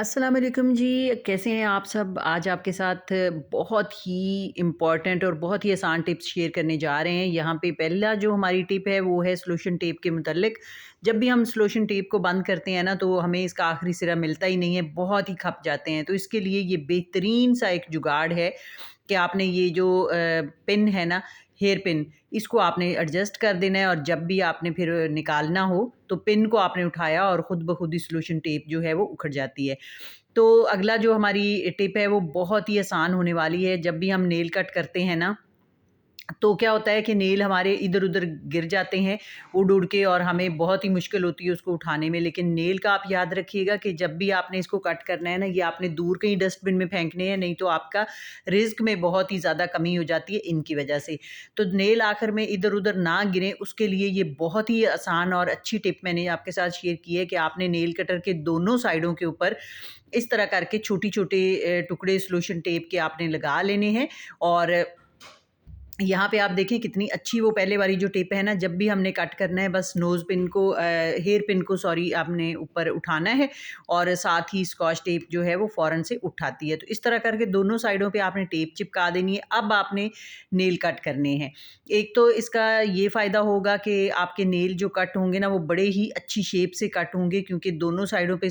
अस्सलाम वालेकुम जी, कैसे हैं आप सब? आज आपके साथ बहुत ही इम्पोर्टेंट और बहुत ही आसान टिप्स शेयर करने जा रहे हैं। यहाँ पे पहला जो हमारी टिप है वो है सॉल्यूशन टेप के मुतल्लिक। जब भी हम सॉल्यूशन टेप को बंद करते हैं ना तो हमें इसका आखिरी सिरा मिलता ही नहीं है, बहुत ही खप जाते हैं। तो इसके लिए ये बेहतरीन सा एक जुगाड़ है कि आपने ये जो पिन है ना, हेयर पिन, इसको आपने एडजस्ट कर देना है और जब भी आपने फिर निकालना हो तो पिन को आपने उठाया और ख़ुद ब खुद ही सॉल्यूशन टेप जो है वो उखड़ जाती है। तो अगला जो हमारी टिप है वो बहुत ही आसान होने वाली है। जब भी हम नेल कट करते हैं ना, तो क्या होता है कि नेल हमारे इधर-उधर गिर जाते हैं उड़-उड़ के और हमें बहुत ही मुश्किल होती है उसको उठाने में। लेकिन नेल का आप याद रखिएगा कि जब भी आपने इसको कट करना है ना, ये आपने दूर कहीं डस्टबिन में फेंकने हैं, नहीं तो आपका रिज़्क में बहुत ही ज़्यादा कमी हो जाती है इनकी वजह से। तो नेल आखिर में इधर-उधर ना गिरें, उसके लिए ये बहुत ही आसान और अच्छी टिप मैंने आपके साथ शेयर की है कि आपने नेल कटर के दोनों साइडों के ऊपर इस तरह करके छोटी-छोटी टुकड़े सॉल्यूशन टेप के आपने लगा लेने हैं। और यहाँ पे आप देखें कितनी अच्छी वो पहले वाली जो टिप है ना, जब भी हमने कट करना है बस नोज़ पिन को हेयर पिन को सॉरी आपने ऊपर उठाना है और साथ ही स्कॉच टेप जो है वो फ़ौरन से उठाती है। तो इस तरह करके दोनों साइडों पे आपने टेप चिपका देनी है। अब आपने नेल कट करने हैं। एक तो इसका ये फ़ायदा होगा कि आपके नेल जो कट होंगे ना वो बड़े ही अच्छी शेप से कट होंगे, क्योंकि दोनों साइडों पे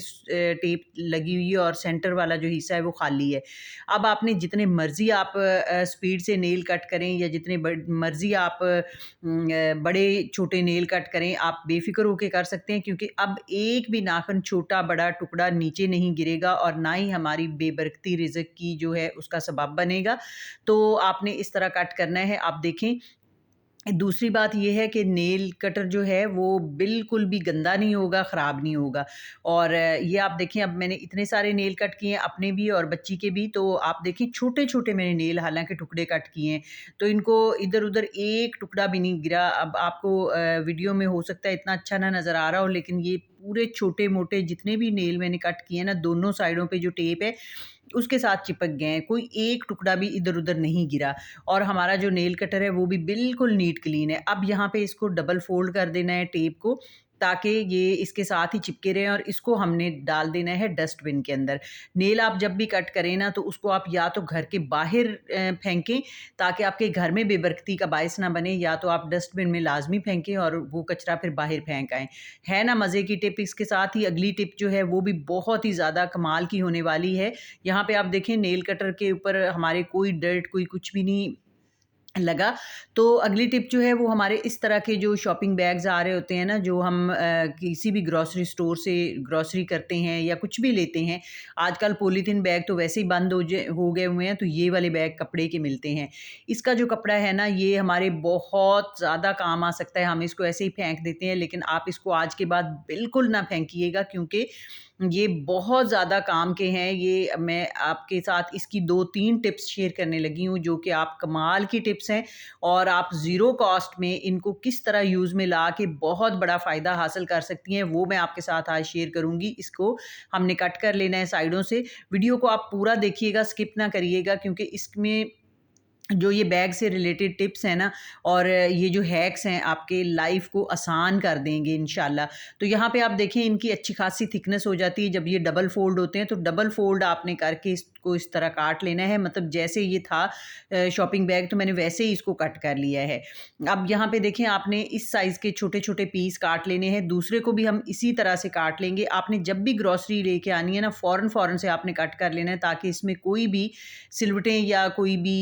टेप लगी हुई है और सेंटर वाला जो हिस्सा है वो खाली है। अब आपने जितने मर्ज़ी आप स्पीड से नेल कट करें या जितने मर्ज़ी आप बड़े छोटे नेल कट करें, आप बेफ़िक्र होके कर सकते हैं, क्योंकि अब एक भी नाख़ुन छोटा-बड़ा टुकड़ा नीचे नहीं गिरेगा और ना ही हमारी बेबरकती रिज़्क की जो है उसका सबब बनेगा। तो आपने इस तरह कट करना है। आप देखें, दूसरी बात ये है कि नेल कटर जो है वो बिल्कुल भी गंदा नहीं होगा, ख़राब नहीं होगा। और ये आप देखें, अब मैंने इतने सारे नेल कट किए हैं अपने भी और बच्ची के भी, तो आप देखें छोटे-छोटे मैंने नेल हालाँकि टुकड़े कट किए हैं, तो इनको इधर-उधर एक टुकड़ा भी नहीं गिरा। अब आपको वीडियो में हो सकता है इतना अच्छा ना नज़र आ रहा हो, लेकिन ये पूरे छोटे-मोटे जितने भी नेल मैंने कट किए हैं ना, दोनों साइडों पे जो टेप है उसके साथ चिपक गए हैं, कोई एक टुकड़ा भी इधर-उधर नहीं गिरा और हमारा जो नेल कटर है वो भी बिल्कुल नीट क्लीन है। अब यहाँ पे इसको डबल फ़ोल्ड कर देना है टेप को, ताकि ये इसके साथ ही चिपके रहें और इसको हमने डाल देना है डस्टबिन के अंदर। नेल आप जब भी कट करें ना तो उसको आप या तो घर के बाहर फेंकें, ताकि आपके घर में बेबरकती का बायस ना बने, या तो आप डस्टबिन में लाज़मी फेंकें और वो कचरा फिर बाहर फेंक आएँ। है ना मज़े की टिप? इसके साथ ही अगली टिप जो है वो भी बहुत ही ज़्यादा कमाल की होने वाली है। यहाँ पे आप देखें नेल कटर के ऊपर हमारे कोई डर्ट कोई कुछ भी नहीं लगा। तो अगली टिप जो है वो हमारे इस तरह के जो शॉपिंग बैग्स आ रहे होते हैं ना, जो हम किसी भी ग्रोसरी स्टोर से ग्रोसरी करते हैं या कुछ भी लेते हैं। आजकल पॉलीथीन बैग तो वैसे ही बंद हो गए हुए हैं, तो ये वाले बैग कपड़े के मिलते हैं। इसका जो कपड़ा है ना, ये हमारे बहुत ज़्यादा काम आ सकता है। हम इसको ऐसे ही फेंक देते हैं, लेकिन आप इसको आज के बाद बिल्कुल ना फेंकिएगा, क्योंकि ये बहुत ज़्यादा काम के हैं। ये मैं आपके साथ इसकी 2-3 टिप्स शेयर करने लगी हूँ, जो कि आप कमाल की टिप्स हैं और आप ज़ीरो कॉस्ट में इनको किस तरह यूज़ में ला के बहुत बड़ा फ़ायदा हासिल कर सकती हैं, वो मैं आपके साथ आज शेयर करूँगी। इसको हमने कट कर लेना है साइडों से। वीडियो को आप पूरा देखिएगा, स्किप ना करिएगा, क्योंकि इसमें जो ये बैग से रिलेटेड टिप्स हैं ना और ये जो हैक्स हैं आपके लाइफ को आसान कर देंगे इंशाल्लाह। तो यहाँ पे आप देखें इनकी अच्छी खासी थिकनेस हो जाती है जब ये डबल फोल्ड होते हैं, तो डबल फोल्ड आपने करके इसको इस तरह काट लेना है। मतलब जैसे ये था शॉपिंग बैग, तो मैंने वैसे ही इसको कट कर लिया है। अब यहाँ पे देखें, आपने इस साइज़ के छोटे-छोटे पीस काट लेने हैं, दूसरे को भी हम इसी तरह से काट लेंगे। आपने जब भी ग्रॉसरी लेके आनी है ना, फ़ौरन से आपने कट कर लेना है, ताकि इसमें कोई भी सिलवटें या कोई भी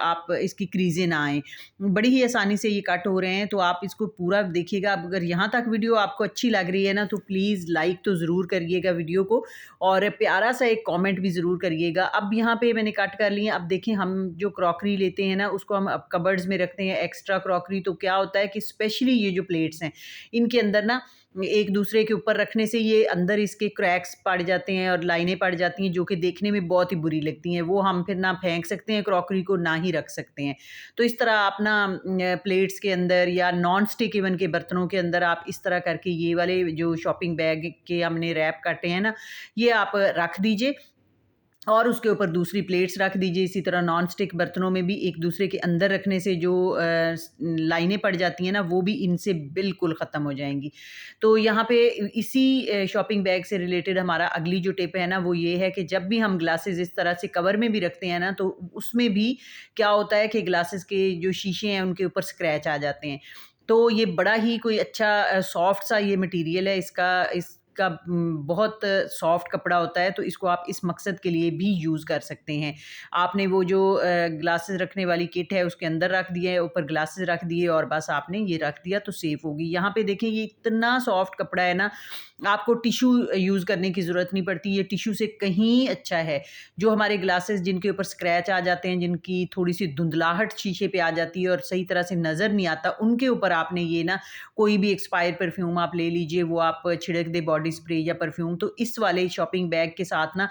आप इसकी क्रीज़ें ना आएँ। बड़ी ही आसानी से ये कट हो रहे हैं, तो आप इसको पूरा देखिएगा। अब अगर यहाँ तक वीडियो आपको अच्छी लग रही है ना, तो प्लीज़ लाइक तो ज़रूर करिएगा वीडियो को और प्यारा सा एक कमेंट भी ज़रूर करिएगा। अब यहाँ पे मैंने कट कर लिए हैं। अब देखें, हम जो क्रॉकरी लेते हैं ना, उसको हम अब कबर्ड्स में रखते हैं, एक्स्ट्रा क्रॉकरी। तो क्या होता है कि स्पेशली ये जो प्लेट्स हैं, इनके अंदर ना एक दूसरे के ऊपर रखने से ये अंदर इसके क्रैक्स पड़ जाते हैं और लाइनें पड़ जाती हैं, जो कि देखने में बहुत ही बुरी लगती हैं। वो हम फिर ना फेंक सकते हैं क्रॉकरी को, ना ही रख सकते हैं। तो इस तरह आप ना प्लेट्स के अंदर या नॉन स्टिक इवन के बर्तनों के अंदर आप इस तरह करके ये वाले जो शॉपिंग बैग के हमने रैप काटे हैं ना, ये आप रख दीजिए। और उसके ऊपर दूसरी प्लेट्स रख दीजिए। इसी तरह नॉन स्टिक बर्तनों में भी एक दूसरे के अंदर रखने से जो लाइनें पड़ जाती हैं ना, वो भी इनसे बिल्कुल ख़त्म हो जाएँगी। तो यहाँ पे इसी शॉपिंग बैग से रिलेटेड हमारा अगली जो टिप है ना, वो ये है कि जब भी हम ग्लासेस इस तरह से कवर में भी रखते हैं ना, तो उसमें भी क्या होता है कि ग्लासेस के जो शीशे हैं, उनके ऊपर स्क्रैच आ जाते हैं। तो ये बड़ा ही कोई अच्छा सॉफ्ट सा ये मटीरियल है, इसका बहुत सॉफ्ट कपड़ा होता है, तो इसको आप इस मकसद के लिए भी यूज़ कर सकते हैं। आपने वो जो ग्लासेस रखने वाली किट है उसके अंदर रख दिया है, ऊपर ग्लासेस रख दिए और बस आपने ये रख दिया तो सेफ होगी। यहाँ पे देखिए ये इतना सॉफ्ट कपड़ा है ना, आपको टिश्यू यूज़ करने की ज़रूरत नहीं पड़ती, ये टिश्यू से कहीं अच्छा है। जो हमारे ग्लासेस जिनके ऊपर स्क्रैच आ जाते हैं, जिनकी थोड़ी-सी धुंधलाहट शीशे पे आ जाती है और सही तरह से नज़र नहीं आता, उनके ऊपर आपने ये ना कोई भी एक्सपायर्ड परफ्यूम आप ले लीजिए, वो आप छिड़क दें बॉडी स्प्रे या परफ्यूम, तो इस वाले शॉपिंग बैग के साथ ना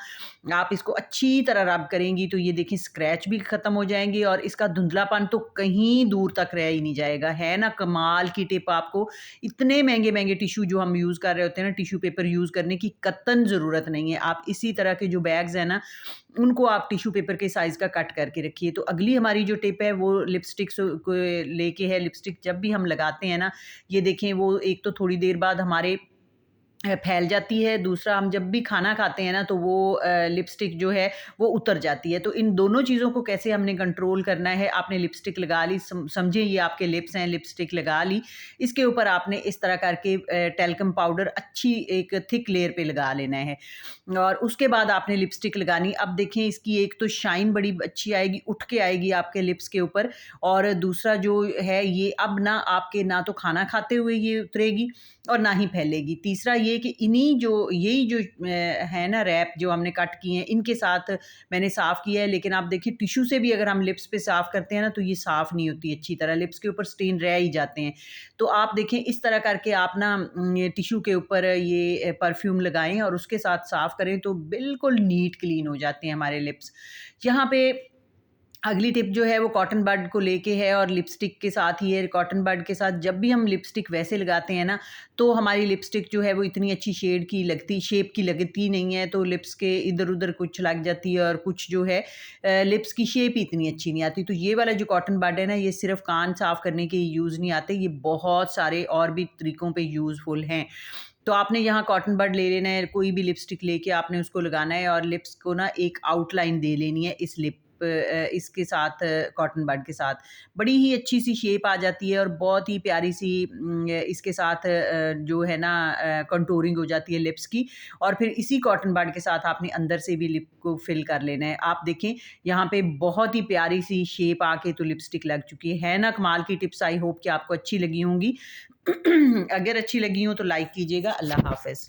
आप इसको अच्छी तरह रब करेंगी तो ये देखिए स्क्रैच भी खत्म हो जाएँगे और इसका धुंधलापन तो कहीं दूर तक रह ही नहीं जाएगा। है ना कमाल की टिप आपको। इतने महँगे-महँगे टिश्यू जो हम यूज़ कर रहे होते हैं ना, टिश्यू पेपर यूज़ करने की कतई ज़रूरत नहीं है। आप इसी तरह के जो बैग्स हैं ना, उनको आप टिश्यू पेपर के साइज़ का कट करके रखिए। तो अगली हमारी जो टिप है वो लिपस्टिक्स को लेके है। लिपस्टिक जब भी हम लगाते हैं ना, ये देखें वो एक तो थोड़ी देर बाद हमारे फैल जाती है, दूसरा हम जब भी खाना खाते हैं ना तो वो लिपस्टिक जो है वो उतर जाती है। तो इन दोनों चीज़ों को कैसे हमने कंट्रोल करना है, आपने लिपस्टिक लगा ली, समझिए ये आपके लिप्स हैं, लिपस्टिक लगा ली, इसके ऊपर आपने इस तरह करके टैल्कम पाउडर अच्छी एक थिक लेयर पे लगा लेना है और उसके बाद आपने लिपस्टिक लगानी। अब देखें इसकी एक तो शाइन बड़ी अच्छी आएगी, उठ के आएगी आपके लिप्स के ऊपर और दूसरा जो है ये अब ना आपके ना तो खाना खाते हुए ये उतरेगी और ना ही फैलेगी। तीसरा ये कि यही जो है ना रैप जो हमने कट किए हैं, इनके साथ मैंने साफ़ किया है, लेकिन आप देखिए टिश्यू से भी अगर हम लिप्स पे साफ़ करते हैं ना, तो ये साफ़ नहीं होती अच्छी तरह, लिप्स के ऊपर स्टेन रह ही जाते हैं। तो आप देखें इस तरह करके आप ना ये टिश्यू के ऊपर ये परफ्यूम लगाएँ और उसके साथ साफ़ करें तो बिल्कुल नीट क्लीन हो जाते हैं हमारे लिप्स। यहाँ पे अगली टिप जो है वो कॉटन बड को लेके है और लिपस्टिक के साथ ही है। कॉटन बड के साथ जब भी हम लिपस्टिक वैसे लगाते हैं ना, तो हमारी लिपस्टिक जो है वो इतनी अच्छी शेप की लगती नहीं है, तो लिप्स के इधर-उधर कुछ लग जाती है और कुछ जो है लिप्स की शेप ही इतनी अच्छी नहीं आती। तो ये वाला जो कॉटन बड है ना, ये सिर्फ़ कान साफ़ करने के यूज़ नहीं आते, ये बहुत सारे और भी तरीकों पे यूज़फुल हैं। तो आपने यहाँ कॉटन बड ले लेना है, कोई भी लिपस्टिक लेके आपने उसको लगाना है और लिप्स को ना एक आउटलाइन दे लेनी है इसके साथ कॉटन बड के साथ। बड़ी ही अच्छी-सी शेप आ जाती है और बहुत ही प्यारी-सी इसके साथ जो है ना कंटूरिंग हो जाती है लिप्स की और फिर इसी कॉटन बड के साथ आपने अंदर से भी लिप को फिल कर लेना है। आप देखें यहाँ पे बहुत ही प्यारी-सी शेप आके तो लिपस्टिक लग चुकी है ना कमाल की टिप्स। आई होप कि आपको अच्छी लगी होंगी। अगर अच्छी लगी हो तो लाइक कीजिएगा। अल्लाह हाफ़िज़।